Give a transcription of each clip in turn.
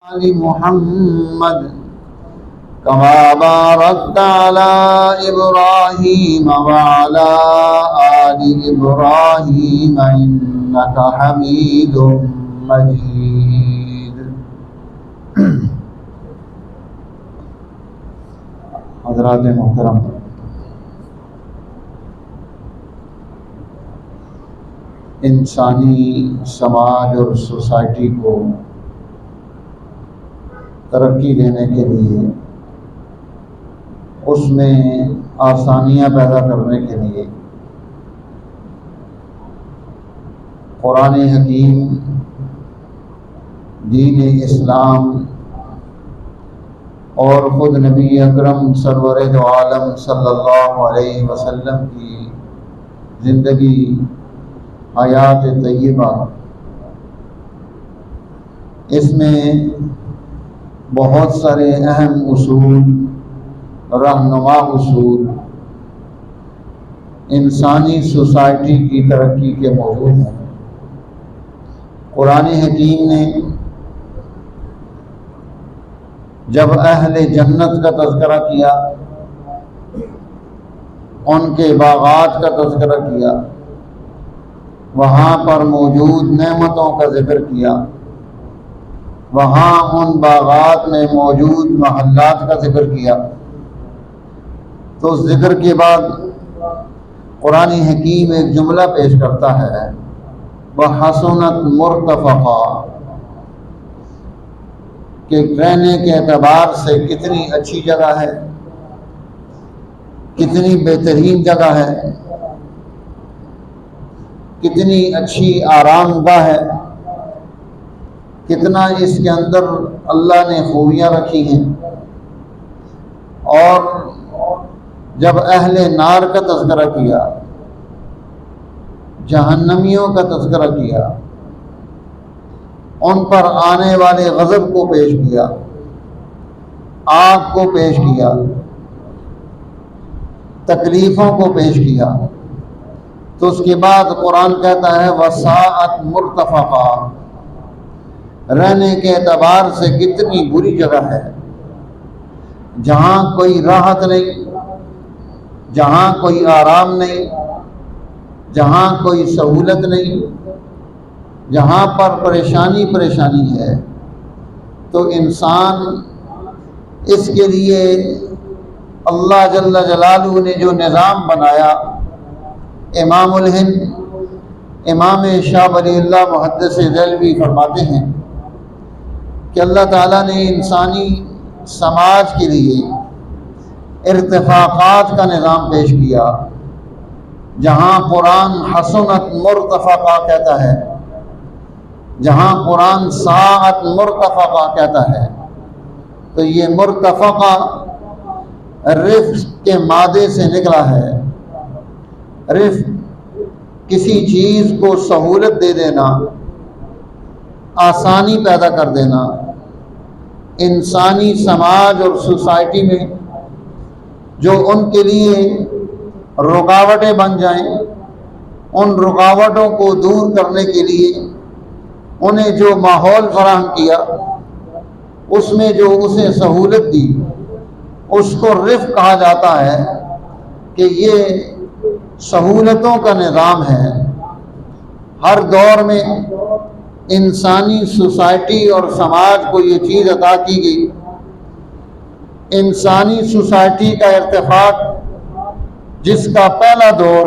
آل محمد كما باركت على إبراهيم وعلى آل إبراهيم إنك حميد مجيد. حضرات محترم، انسانی سماج اور سوسائٹی کو ترقی دینے کے لیے، اس میں آسانیاں پیدا کرنے کے لیے قرآن حکیم، دین اسلام اور خود نبی اکرم سرور دو عالم صلی اللہ علیہ وسلم کی زندگی، حیات طیبہ، اس میں بہت سارے اہم اصول، رہنما اصول انسانی سوسائٹی کی ترقی کے موجود ہیں۔ قرآن حکیم نے جب اہل جنت کا تذکرہ کیا، ان کے باغات کا تذکرہ کیا، وہاں پر موجود نعمتوں کا ذکر کیا، وہاں ان باغات میں موجود محلات کا ذکر کیا، تو اس ذکر کے بعد قرآن حکیم ایک جملہ پیش کرتا ہے، وَحَسُنَتْ مُرْتَفَقًا، کہ رہنے کے اعتبار سے کتنی اچھی جگہ ہے، کتنی بہترین جگہ ہے، کتنی اچھی آرام گاہ ہے، کتنا اس کے اندر اللہ نے خوبیاں رکھی ہیں۔ اور جب اہل نار کا تذکرہ کیا، جہنمیوں کا تذکرہ کیا، ان پر آنے والے غضب کو پیش کیا، آگ کو پیش کیا، تکلیفوں کو پیش کیا، تو اس کے بعد قرآن کہتا ہے وَسَاءَتْ مُرْتَفَقًا، رہنے کے اعتبار سے کتنی بری جگہ ہے، جہاں کوئی راحت نہیں، جہاں کوئی آرام نہیں، جہاں کوئی سہولت نہیں، جہاں پر پریشانی ہے۔ تو انسان، اس کے لیے اللہ جل جلالہ نے جو نظام بنایا، امام الہند امام شاہ ولی اللہ محدث دہلوی فرماتے ہیں کہ اللہ تعالیٰ نے انسانی سماج کے لیے ارتفاقات کا نظام پیش کیا۔ جہاں قرآن حسنت مرتفقہ کہتا ہے، جہاں قرآن ساعت مرتفقہ کہتا ہے، تو یہ مرتفقہ رفق کے مادے سے نکلا ہے۔ رفق کسی چیز کو سہولت دے دینا، آسانی پیدا کر دینا۔ انسانی سماج اور سوسائٹی میں جو ان کے لیے رکاوٹیں بن جائیں، ان رکاوٹوں کو دور کرنے کے لیے انہیں جو ماحول فراہم کیا، اس میں جو اسے سہولت دی، اس کو رفق کہا جاتا ہے کہ یہ سہولتوں کا نظام ہے۔ ہر دور میں انسانی سوسائٹی اور سماج کو یہ چیز عطا کی گئی۔ انسانی سوسائٹی کا ارتفاق، جس کا پہلا دور،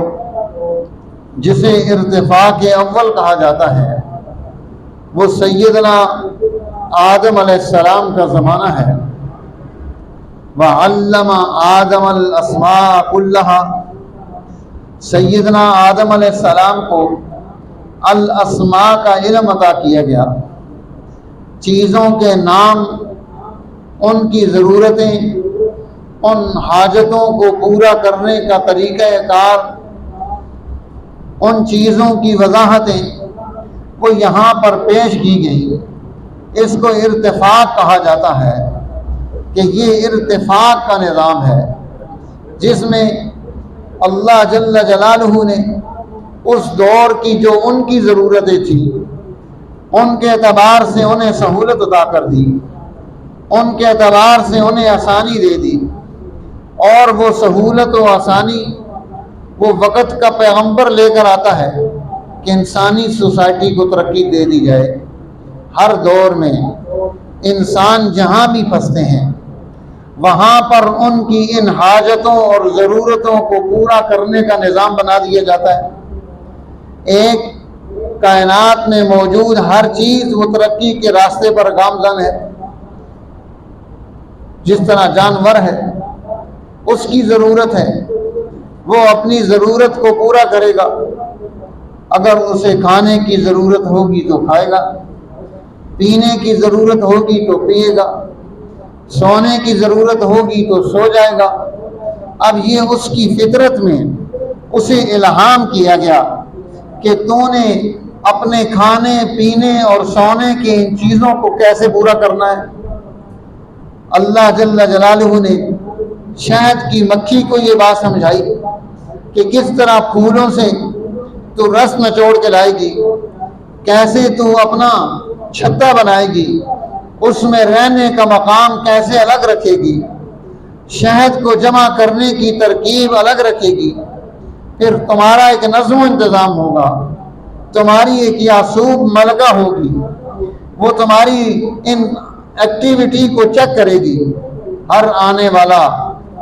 جسے ارتفاق اول کہا جاتا ہے، وہ سیدنا آدم علیہ السلام کا زمانہ ہے۔ وَعَلَّمَ آدَمَ الْأَسْمَاءَ كُلَّهَا، سیدنا آدم علیہ السلام کو الاسماء کا علم عطا کیا گیا۔ چیزوں کے نام، ان کی ضرورتیں، ان حاجتوں کو پورا کرنے کا طریقہ کار، ان چیزوں کی وضاحتیں وہ یہاں پر پیش کی گئی۔ اس کو ارتفاق کہا جاتا ہے کہ یہ ارتفاق کا نظام ہے، جس میں اللہ جل جلالہ نے اس دور کی جو ان کی ضرورتیں تھیں، ان کے اعتبار سے انہیں سہولت عطا کر دی، ان کے اعتبار سے انہیں آسانی دے دی، اور وہ سہولت و آسانی وہ وقت کا پیغمبر لے کر آتا ہے کہ انسانی سوسائٹی کو ترقی دے دی جائے۔ ہر دور میں انسان جہاں بھی پھنستے ہیں وہاں پر ان کی ان حاجتوں اور ضرورتوں کو پورا کرنے کا نظام بنا دیا جاتا ہے۔ ایک کائنات میں موجود ہر چیز وہ ترقی کے راستے پر گامزن ہے۔ جس طرح جانور ہے، اس کی ضرورت ہے، وہ اپنی ضرورت کو پورا کرے گا۔ اگر اسے کھانے کی ضرورت ہوگی تو کھائے گا، پینے کی ضرورت ہوگی تو پیے گا، سونے کی ضرورت ہوگی تو سو جائے گا۔ اب یہ اس کی فطرت میں اسے الہام کیا گیا کہ تو نے اپنے کھانے پینے اور سونے کی ان چیزوں کو کیسے پورا کرنا ہے۔ اللہ جل جلالہ نے شہد کی مکھی کو یہ بات سمجھائی کہ کس طرح پھولوں سے تو رس نچوڑ کے لائے گی، کیسے تو اپنا چھتا بنائے گی، اس میں رہنے کا مقام کیسے الگ رکھے گی، شہد کو جمع کرنے کی ترکیب الگ رکھے گی، پھر تمہارا ایک نظم و انتظام ہوگا، تمہاری ایک یاسوب ملکہ ہوگی، وہ تمہاری ان ایکٹیویٹی کو چیک کرے گی۔ ہر آنے والا،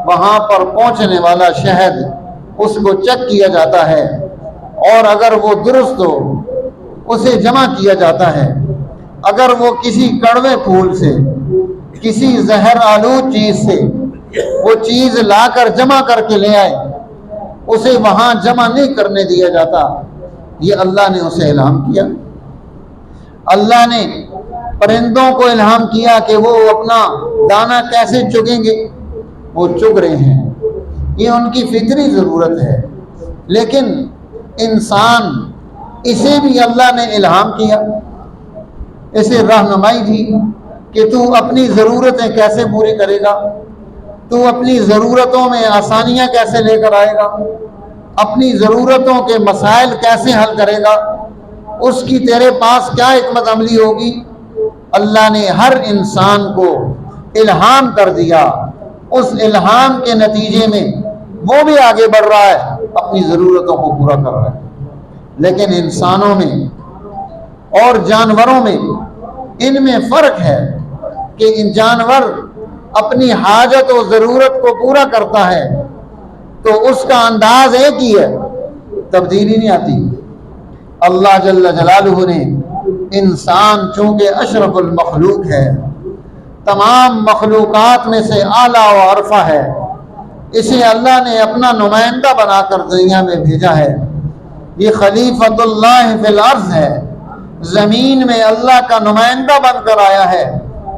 وہاں پر پہنچنے والا شہد اس کو چیک کیا جاتا ہے، اور اگر وہ درست ہو اسے جمع کیا جاتا ہے۔ اگر وہ کسی کڑوے پھول سے، کسی زہر آلود چیز سے وہ چیز لا کر جمع کر کے لے آئے، اسے وہاں جمع نہیں کرنے دیا جاتا۔ یہ اللہ نے اسے الہام کیا۔ اللہ نے پرندوں کو الہام کیا کہ وہ اپنا دانہ کیسے چگیں گے، وہ چگ رہے ہیں، یہ ان کی فطری ضرورت ہے۔ لیکن انسان، اسے بھی اللہ نے الہام کیا، اسے رہنمائی دی کہ تو اپنی ضرورتیں کیسے پوری کرے گا، تو اپنی ضرورتوں میں آسانیاں کیسے لے کر آئے گا، اپنی ضرورتوں کے مسائل کیسے حل کرے گا، اس کی تیرے پاس کیا حکمت عملی ہوگی۔ اللہ نے ہر انسان کو الہام کر دیا، اس الہام کے نتیجے میں وہ بھی آگے بڑھ رہا ہے، اپنی ضرورتوں کو پورا کر رہا ہے۔ لیکن انسانوں میں اور جانوروں میں ان میں فرق ہے کہ ان جانور اپنی حاجت و ضرورت کو پورا کرتا ہے تو اس کا انداز ایک ہی ہے، تبدیلی نہیں آتی۔ اللہ جل جلالہ نے انسان چونکہ اشرف المخلوق ہے، تمام مخلوقات میں سے اعلیٰ و عرفہ ہے، اسے اللہ نے اپنا نمائندہ بنا کر دنیا میں بھیجا ہے۔ یہ خلیفۃ اللہ فی الارض ہے، زمین میں اللہ کا نمائندہ بن کر آیا ہے،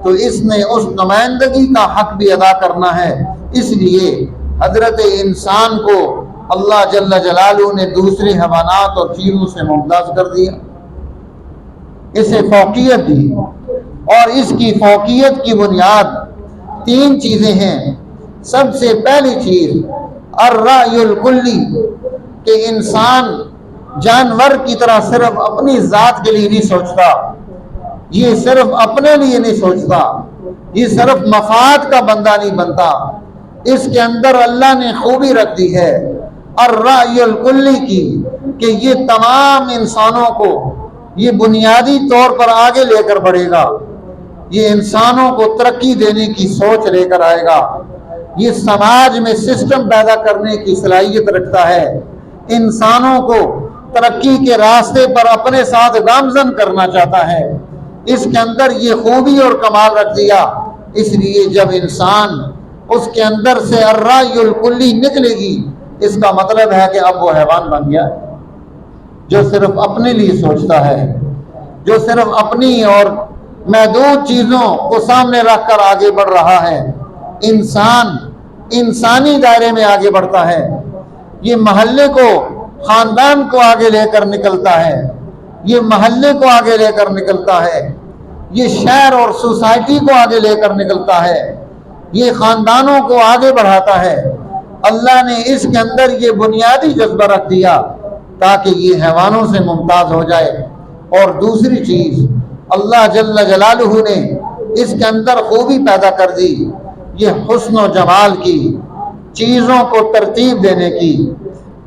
تو اس نے اس نمائندگی کا حق بھی ادا کرنا ہے۔ اس لیے حضرت انسان کو اللہ جل جلالہ نے دوسری حیوانات اور چیزوں سے ممتاز کر دیا، اسے فوقیت دی، اور اس کی فوقیت کی بنیاد تین چیزیں ہیں۔ سب سے پہلی چیز الرأی الکلی، کہ انسان جانور کی طرح صرف اپنی ذات کے لیے نہیں سوچتا، یہ صرف اپنے لیے نہیں سوچتا، یہ صرف مفاد کا بندہ نہیں بنتا، اس کے اندر اللہ نے خوبی رکھ دی ہے الرأی الکلی کی، کہ یہ تمام انسانوں کو یہ بنیادی طور پر آگے لے کر بڑھے گا، یہ انسانوں کو ترقی دینے کی سوچ لے کر آئے گا، یہ سماج میں سسٹم پیدا کرنے کی صلاحیت رکھتا ہے، انسانوں کو ترقی کے راستے پر اپنے ساتھ گامزن کرنا چاہتا ہے، اس کے اندر یہ خوبی اور کمال رکھ دیا۔ اس لیے جب انسان اس کے اندر سے الرأی الکلی نکلے گی، اس کا مطلب ہے کہ اب وہ حیوان بن گیا، جو صرف اپنے لیے سوچتا ہے، جو صرف اپنی اور محدود چیزوں کو سامنے رکھ کر آگے بڑھ رہا ہے۔ انسان انسانی دائرے میں آگے بڑھتا ہے، یہ محلے کو، خاندان کو آگے لے کر نکلتا ہے، یہ محلے کو آگے لے کر نکلتا ہے، یہ شہر اور سوسائٹی کو آگے لے کر نکلتا ہے، یہ خاندانوں کو آگے بڑھاتا ہے۔ اللہ نے اس کے اندر یہ بنیادی جذبہ رکھ دیا تاکہ یہ حیوانوں سے ممتاز ہو جائے۔ اور دوسری چیز اللہ جل جلالہ نے اس کے اندر خوبی پیدا کر دی، یہ حسن و جمال کی، چیزوں کو ترتیب دینے کی،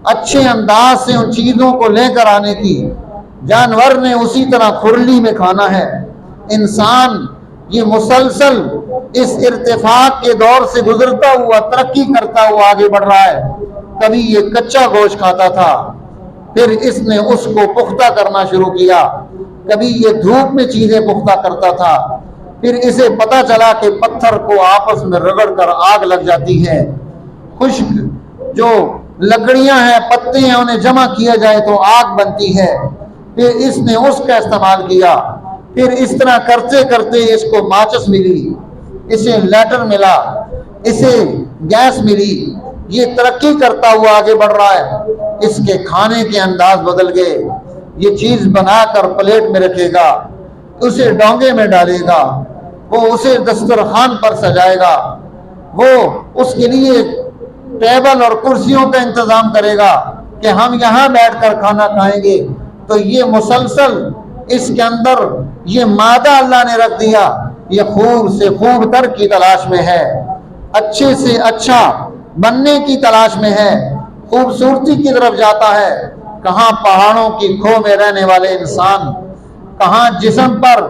اچھے انداز سے ان چیزوں کو لے کر آنے کی۔ جانور نے اسی طرح کھرلی میں کھانا ہے، انسان یہ مسلسل اس ارتفاق کے دور سے گزرتا ہوا ترقی کرتا ہوا آگے بڑھ رہا ہے۔ کبھی یہ کچا گوشت کھاتا تھا، پھر اس نے اس کو پختہ کرنا شروع کیا، کبھی یہ دھوپ میں چیزیں پختہ کرتا تھا، پھر اسے پتہ چلا کہ پتھر کو آپس میں رگڑ کر آگ لگ جاتی ہے، خشک جو لکڑیاں ہیں پتے ہیں انہیں جمع کیا جائے تو آگ بنتی ہے، پھر اس نے اس کا استعمال کیا، پھر اس طرح کرتے کرتے اس کو ماچس ملی، اسے لیٹر ملا، اسے گیس ملی، یہ ترقی کرتا ہوا آگے بڑھ رہا ہے۔ اس کے کھانے کے انداز بدل گئے، یہ چیز بنا کر پلیٹ میں رکھے گا، اسے ڈونگے میں ڈالے گا، وہ اسے دسترخوان پر سجائے گا، وہ اس کے لیے ٹیبل اور کرسیوں کا انتظام کرے گا کہ ہم یہاں بیٹھ کر کھانا کھائیں گے۔ تو یہ مسلسل اس کے اندر یہ مادہ اللہ نے رکھ دیا، یہ خوب سے خوب تر کی تلاش میں ہے، اچھے سے اچھا بننے کی تلاش میں ہے، خوبصورتی کی طرف جاتا ہے۔ کہاں پہاڑوں کی کھو میں رہنے والے انسان، کہاں جسم پر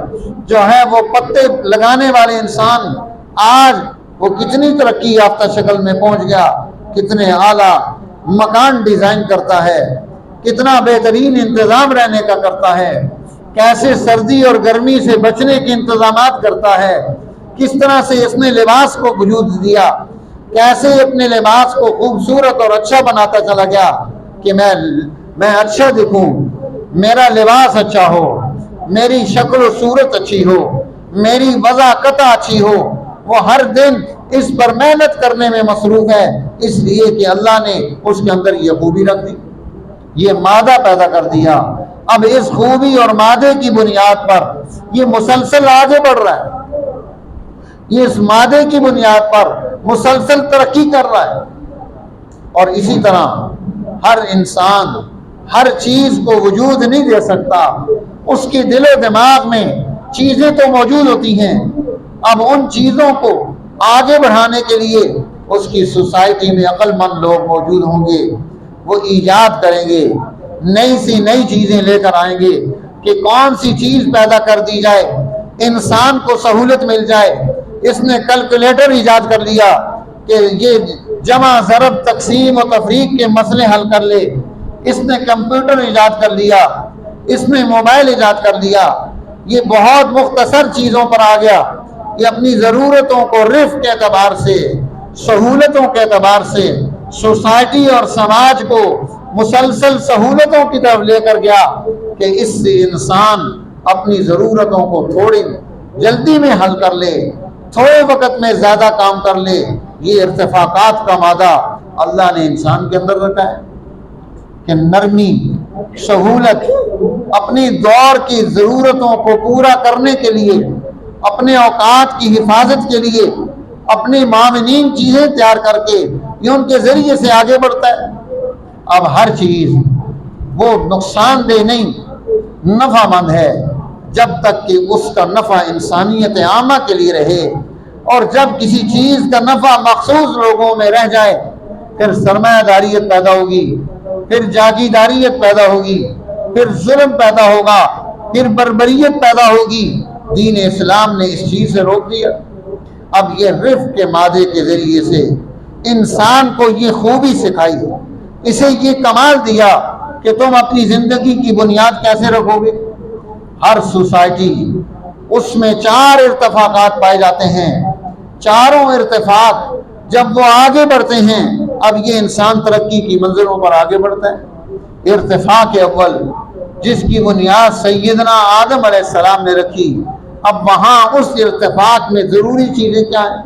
جو ہے وہ پتے لگانے والے انسان، آج وہ کتنی ترقی یافتہ شکل میں پہنچ گیا، کتنے اعلیٰ مکان ڈیزائن کرتا ہے، کتنا بہترین انتظام رہنے کا کرتا ہے، کیسے سردی اور گرمی سے بچنے کے انتظامات کرتا ہے، کس طرح سے اس نے لباس کو وجود دیا، کیسے اپنے لباس کو خوبصورت اور اچھا بناتا چلا گیا کہ میں اچھا دکھوں، میرا لباس اچھا ہو، میری شکل و صورت اچھی ہو، میری وضاحت اچھی ہو۔ وہ ہر دن اس پر محنت کرنے میں مصروف ہے، اس لیے کہ اللہ نے اس کے اندر یہ خوبی رکھ دی، یہ مادہ پیدا کر دیا۔ اب اس خوبی اور مادے کی بنیاد پر یہ مسلسل آگے بڑھ رہا ہے، یہ اس مادے کی بنیاد پر مسلسل ترقی کر رہا ہے۔ اور اسی طرح ہر انسان ہر چیز کو وجود نہیں دے سکتا، اس کے دل و دماغ میں چیزیں تو موجود ہوتی ہیں، اب ان چیزوں کو آگے بڑھانے کے لیے اس کی سوسائٹی میں عقل مند لوگ موجود ہوں گے، وہ ایجاد کریں گے، نئی سی نئی چیزیں لے کر آئیں گے کہ کون سی چیز پیدا کر دی جائے انسان کو سہولت مل جائے۔ اس نے کیلکولیٹر ایجاد کر لیا کہ یہ جمع ضرب تقسیم و تفریق کے مسئلے حل کر لے، اس نے کمپیوٹر ایجاد کر لیا، اس نے موبائل ایجاد کر لیا، یہ بہت مختصر چیزوں پر آ گیا، یہ اپنی ضرورتوں کو رفق کے اعتبار سے، سہولتوں کے اعتبار سے سوسائٹی اور سماج کو مسلسل سہولتوں کی طرف لے کر گیا کہ اس سے انسان اپنی ضرورتوں کو تھوڑی جلدی میں حل کر لے، تھوڑے وقت میں زیادہ کام کر لے۔ یہ ارتفاقات کا مادہ اللہ نے انسان کے اندر رکھا ہے کہ نرمی، سہولت، اپنی دور کی ضرورتوں کو پورا کرنے کے لیے، اپنے اوقات کی حفاظت کے لیے اپنی مامنین چیزیں تیار کر کے یہ ان کے ذریعے سے آگے بڑھتا ہے۔ اب ہر چیز وہ نقصان دہ نہیں، نفع مند ہے جب تک کہ اس کا نفع انسانیت عامہ کے لیے رہے، اور جب کسی چیز کا نفع مخصوص لوگوں میں رہ جائے پھر سرمایہ داریت پیدا ہوگی، پھر جاگیرداریت پیدا ہوگی، پھر ظلم پیدا ہوگا، پھر بربریت پیدا ہوگی۔ دین اسلام نے اس چیز سے روک دیا۔ اب یہ رفق کے مادے کے ذریعے سے انسان کو یہ خوبی سکھائی، اسے یہ کمال دیا کہ تم اپنی زندگی کی بنیاد کیسے رکھو گے۔ ہر سوسائٹی اس میں 4 ارتفاقات پائے جاتے ہیں، چاروں ارتفاق جب وہ آگے بڑھتے ہیں اب یہ انسان ترقی کی منزلوں پر آگے بڑھتا ہے۔ ارتفاق اول جس کی بنیاد سیدنا آدم علیہ السلام نے رکھی، اب وہاں اس ارتفاق میں ضروری چیزیں کیا ہیں؟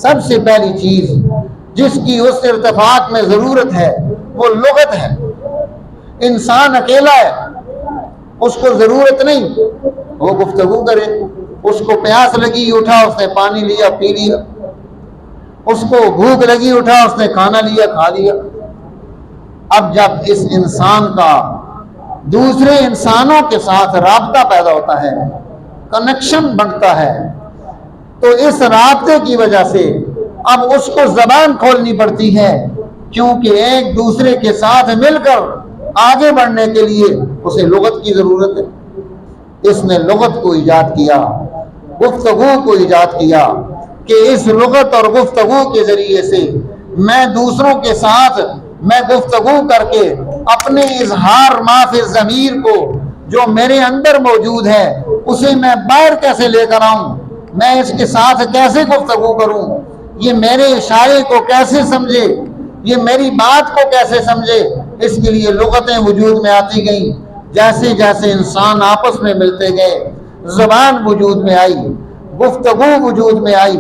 سب سے پہلی چیز جس کی اس ارتفاق میں ضرورت ہے وہ لغت ہے۔ انسان اکیلا ہے، اس کو ضرورت نہیں وہ گفتگو کرے، اس کو پیاس لگی اٹھا اس نے پانی لیا پی لیا، اس کو بھوک لگی اٹھا اس نے کھانا لیا کھا لیا۔ اب جب اس انسان کا دوسرے انسانوں کے ساتھ رابطہ پیدا ہوتا ہے، کنیکشن بنتا ہے، تو اس رابطے کی وجہ سے اب اس کو زبان کھولنی پڑتی ہے، کیونکہ ایک دوسرے کے ساتھ مل کر آگے بڑھنے کے لیے اسے لغت کی ضرورت ہے۔ اس نے لغت کو ایجاد کیا، گفتگو کو ایجاد کیا کہ اس لغت اور گفتگو کے ذریعے سے میں دوسروں کے ساتھ میں گفتگو کر کے اپنے اظہار ما فی الضمیر کو جو میرے اندر موجود ہے اسے میں باہر کیسے لے کر آؤں، میں اس کے ساتھ کیسے گفتگو کروں، یہ میرے اشارے کو کیسے سمجھے، یہ میری بات کو کیسے سمجھے۔ اس کے لیے لغتیں وجود میں آتی گئیں، جیسے جیسے انسان آپس میں ملتے گئے زبان وجود میں آئی، گفتگو وجود میں آئی،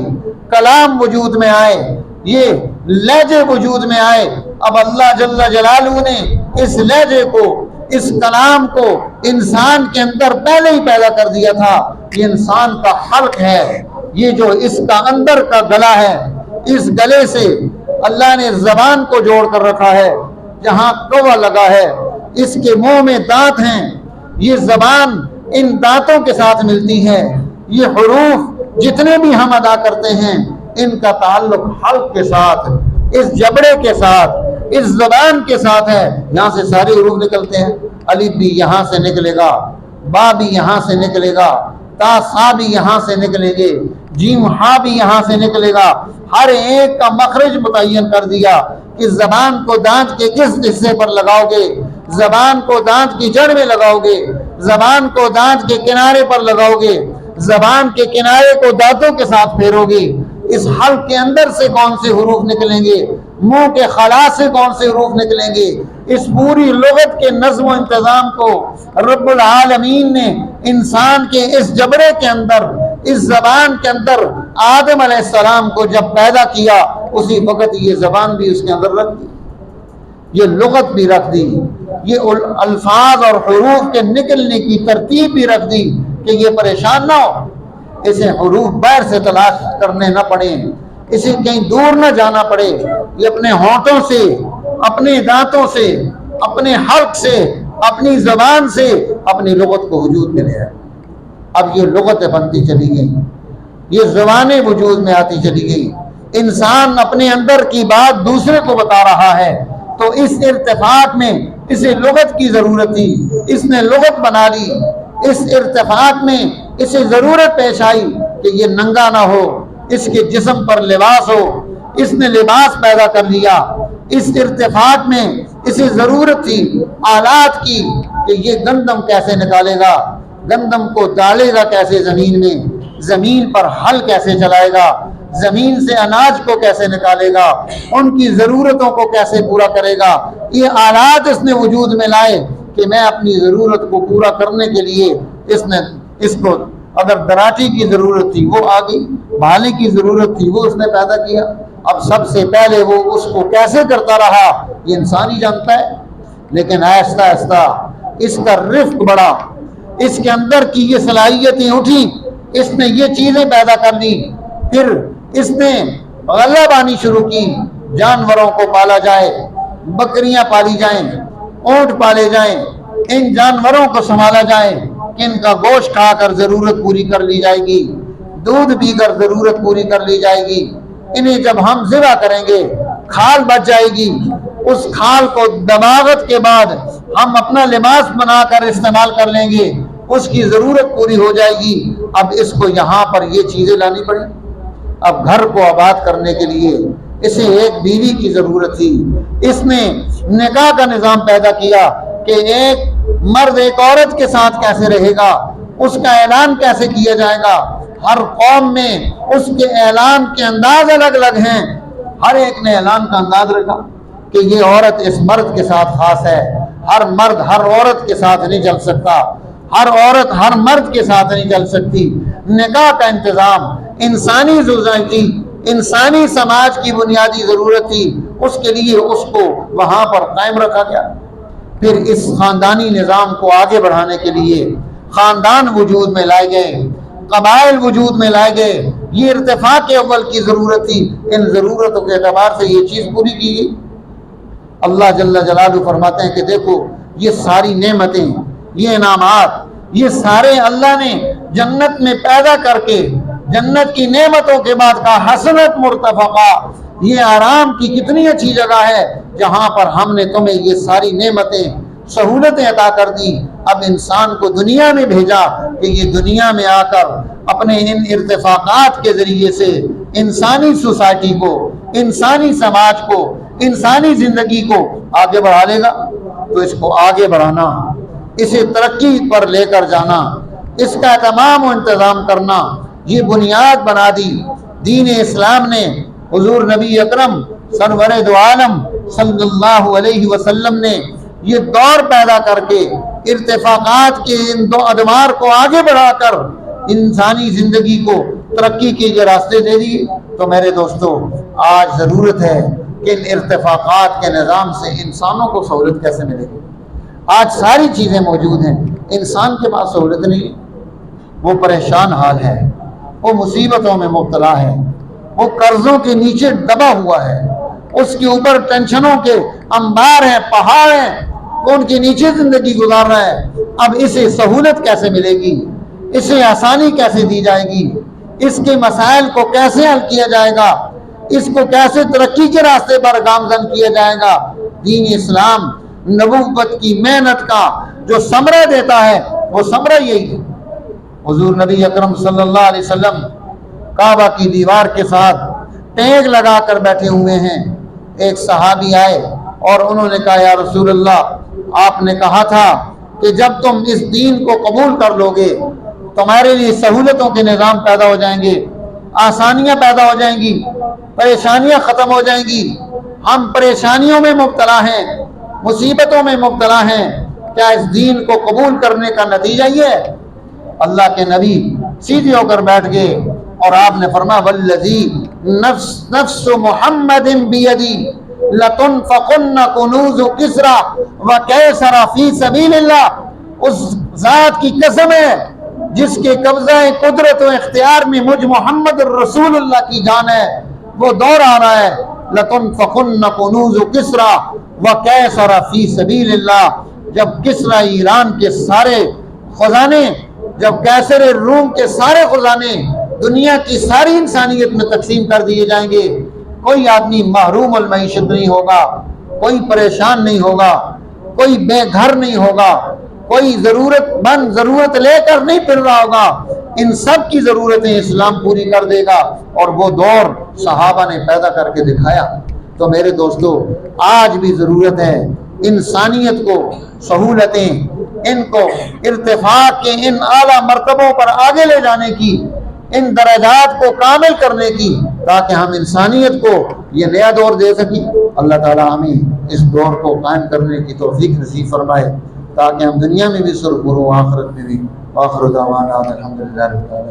کلام وجود میں آئے، یہ لہجے وجود میں آئے۔ اب اللہ جل جلالہ نے اس لہجے کو، اس کلام کو انسان کے اندر پہلے ہی پیدا کر دیا تھا۔ یہ انسان کا حلق ہے، یہ جو اس کا اندر کا گلا ہے، اس گلے سے اللہ نے زبان کو جوڑ کر رکھا ہے، جہاں کوا لگا ہے، اس کے منہ میں دانت ہیں، یہ زبان ان دانتوں کے ساتھ ملتی ہے۔ یہ حروف جتنے بھی ہم ادا کرتے ہیں ان کا تعلق حلق کے ساتھ، اس جبڑے کے ساتھ، اس زبان کے ساتھ ہے۔ یہاں سے سارے حروف نکلتے ہیں، الف بھی یہاں سے نکلے گا، با بھی یہاں سے نکلے گا، تا سا بھی یہاں سے نکلیں گے، جیم ہا بھی یہاں سے نکلے گا۔ ہر ایک کا مخرج متعین کر دیا کہ زبان کو دانت کے کس حصے پر لگاؤ گے، زبان کو دانت کی جڑ میں لگاؤ گے، زبان کو دانت کے کنارے پر لگاؤ گے، زبان کے کنارے کو دانتوں کے ساتھ پھیرو گے۔ اس حلق کے اندر سے کون سے حروف نکلیں گے، منہ کے خلا سے کون سے حروف نکلیں گے۔ اس پوری لغت کے نظم و انتظام کو رب العالمین نے انسان کے اس جبڑے کے اندر، اس زبان کے اندر آدم علیہ السلام کو جب پیدا کیا اسی وقت یہ زبان بھی اس کے اندر رکھ دی، یہ لغت بھی رکھ دی، یہ الفاظ اور حروف کے نکلنے کی ترتیب بھی رکھ دی کہ یہ پریشان نہ ہو، اسے حروف باہر سے تلاش کرنے نہ پڑے، اسے کہیں دور نہ جانا پڑے، یہ اپنے ہونٹوں سے، اپنے دانتوں سے، اپنے حلق سے، اپنی زبان سے اپنی لغت کو وجود میں لے آئے۔ اب یہ لغتیں بنتی چلی گئی، یہ زبانیں وجود میں آتی چلی گئی، انسان اپنے اندر کی بات دوسرے کو بتا رہا ہے، تو اس ارتفاق میں اسے لغت کی ضرورت تھی، اس نے لغت بنا لی۔ اس ارتفاق میں اسے ضرورت پیش آئی کہ یہ ننگا نہ ہو، اس کے جسم پر لباس ہو، اس نے لباس پیدا کر لیا۔ اس ارتفاق میں اسے ضرورت تھی آلات کی کہ یہ گندم کیسے نکالے گا، گندم کو ڈالے گا کیسے زمین میں، زمین پر ہل کیسے چلائے گا، زمین سے اناج کو کیسے نکالے گا، ان کی ضرورتوں کو کیسے پورا کرے گا۔ یہ آلات اس نے وجود میں لائے کہ میں اپنی ضرورت کو پورا کرنے کے لیے اس کو اگر دراٹی کی ضرورت تھی وہ آ گئی، بھالے کی ضرورت تھی وہ اس نے پیدا کیا۔ اب سب سے پہلے وہ اس کو کیسے کرتا رہا یہ انسان ہی جانتا ہے، لیکن آہستہ آہستہ اس کا رفق بڑھا، اس کے اندر کی یہ صلاحیتیں اٹھی، اس نے یہ چیزیں پیدا کر لی، پھر اس نے غلہ بانی شروع کی، جانوروں کو پالا جائے، بکریاں پالی جائیں، اونٹ پالے جائیں، ان جانوروں کو سنبھالا جائے کہ ان کا گوشت کھا کر ضرورت پوری کر لی جائے گی، دودھ پی کر ضرورت پوری کر لی جائے گی، انہیں جب ہم ذبح کریں گے کھال بچ جائے گی، اس کھال کو دماغت کے بعد ہم اپنا لباس بنا کر استعمال کر لیں گے، اس کی ضرورت پوری ہو جائے گی۔ اب اس کو یہاں پر یہ چیزیں لانی پڑیں۔ اب گھر کو آباد کرنے کے لیے اسے ایک بیوی کی ضرورت تھی، اس نے نکاح کا نظام پیدا کیا کہ ایک مرد ایک عورت کے ساتھ کیسے رہے گا، اس کا اعلان کیسے کیا جائے گا۔ ہر قوم میں اس کے اعلان کے انداز الگ الگ ہیں، ہر ایک نے اعلان کا انداز رکھا کہ یہ عورت اس مرد کے ساتھ خاص ہے، ہر مرد ہر عورت کے ساتھ نہیں چل سکتا، ہر عورت ہر مرد کے ساتھ نہیں چل سکتی۔ نکاح کا انتظام انسانی سوسائٹی، انسانی سماج کی بنیادی ضرورت تھی، اس کے لیے اس کو وہاں پر قائم رکھا گیا۔ پھر اس خاندانی نظام کو آگے بڑھانے کے لیے خاندان وجود میں لائے گئے، قبائل وجود میں لائے گئے، یہ ارتفاق اول کی ضرورت تھی، ان ضرورتوں کے اعتبار سے یہ چیز پوری کی گئی۔ اللہ جل جلالہ فرماتے ہیں کہ دیکھو یہ ساری نعمتیں، یہ انعامات، یہ سارے اللہ نے جنت میں پیدا کر کے جنت کی نعمتوں کے بعد کہا حسنت مرتفقہ، یہ آرام کی کتنی اچھی جگہ ہے جہاں پر ہم نے تمہیں یہ ساری نعمتیں سہولتیں عطا کر دی۔ اب انسان کو دنیا میں بھیجا کہ یہ دنیا میں آ کر اپنے ان ارتفاقات کے ذریعے سے انسانی سوسائٹی کو، انسانی سماج کو، انسانی زندگی کو آگے بڑھا لے گا۔ تو اس کو آگے بڑھانا، اسے ترقی پر لے کر جانا، اس کا تمام انتظام کرنا، یہ بنیاد بنا دی دین اسلام نے۔ حضور نبی اکرم سرور دو عالم صلی اللہ علیہ وسلم نے یہ دور پیدا کر کے ارتفاقات کے ان دو ادوار کو آگے بڑھا کر انسانی زندگی کو ترقی کے یہ راستے دے دیے۔ تو میرے دوستو، آج ضرورت ہے کہ ان ارتفاقات کے نظام سے انسانوں کو سہولت کیسے ملے گی؟ آج ساری چیزیں موجود ہیں، انسان کے پاس سہولت نہیں ہے، وہ پریشان حال ہے، وہ مصیبتوں میں مبتلا ہے، وہ قرضوں کے نیچے دبا ہوا ہے، اس کے اوپر ٹینشنوں کے انبار ہیں، پہاڑ ہیں، وہ ان کے نیچے زندگی گزار رہا ہے۔ اب اسے سہولت کیسے ملے گی؟ اسے آسانی کیسے دی جائے گی؟ اس کے مسائل کو کیسے حل کیا جائے گا؟ اس کو کیسے ترقی کے راستے پر گامزن کیا جائے گا؟ دین اسلام نبوت کی محنت کا جو ثمرہ دیتا ہے وہ ثمرہ یہی ہے۔ حضور نبی اکرم صلی اللہ علیہ وسلم کعبہ کی دیوار کے ساتھ ٹیگ لگا کر بیٹھے ہوئے ہیں۔ ایک صحابی آئے اور انہوں نے کہا یا رسول اللہ، آپ نے کہا تھا کہ جب تم اس دین کو قبول کر لو گے تمہارے لیے سہولتوں کے نظام پیدا ہو جائیں گے، آسانیاں پیدا ہو جائیں گی، پریشانیاں ختم ہو جائیں گی۔ ہم پریشانیوں میں مبتلا ہیں، مصیبتوں میں مبتلا ہیں، کیا اس دین کو قبول کرنے کا نتیجہ یہ ہے؟ اللہ کے نبی سیدھے ہو کر بیٹھ گئے اور آپ نے فرمایا والذی نفس محمد بیدی لتنفقن کنوز کسری وقیصر فی سبیل اللہ، اس ذات کی قسم ہے جس کے قبضہ قدرت و اختیار میں مجھ محمد رسول اللہ کی جان ہے، وہ دور آ رہا ہے لتنفقن کنوز کسری وقیصر فی سبیل اللہ، جب کسری ایران کے سارے خزانے، جب قیصر روم کے سارے خزانے دنیا کی ساری انسانیت میں تقسیم کر دیے جائیں گے، کوئی آدمی محروم المعیشت نہیں ہوگا، کوئی پریشان نہیں ہوگا، کوئی بے گھر نہیں ہوگا، کوئی ضرورت لے کر نہیں پھر رہا ہوگا، ان سب کی ضرورتیں اسلام پوری کر دے گا۔ اور وہ دور صحابہ نے پیدا کر کے دکھایا۔ تو میرے دوستو، آج بھی ضرورت ہے انسانیت کو سہولتیں، ان کو ارتفاق کے ان اعلیٰ مرتبوں پر آگے لے جانے کی، ان درجات کو کامل کرنے کی، تاکہ ہم انسانیت کو یہ نیا دور دے سکیں۔ اللہ تعالیٰ ہمیں اس دور کو قائم کرنے کی توفیق نصیب فرمائے، تاکہ ہم دنیا میں بھی سرخرو آخرت میں بھی۔ آخر دعوانا الحمدللہ رب العالمین۔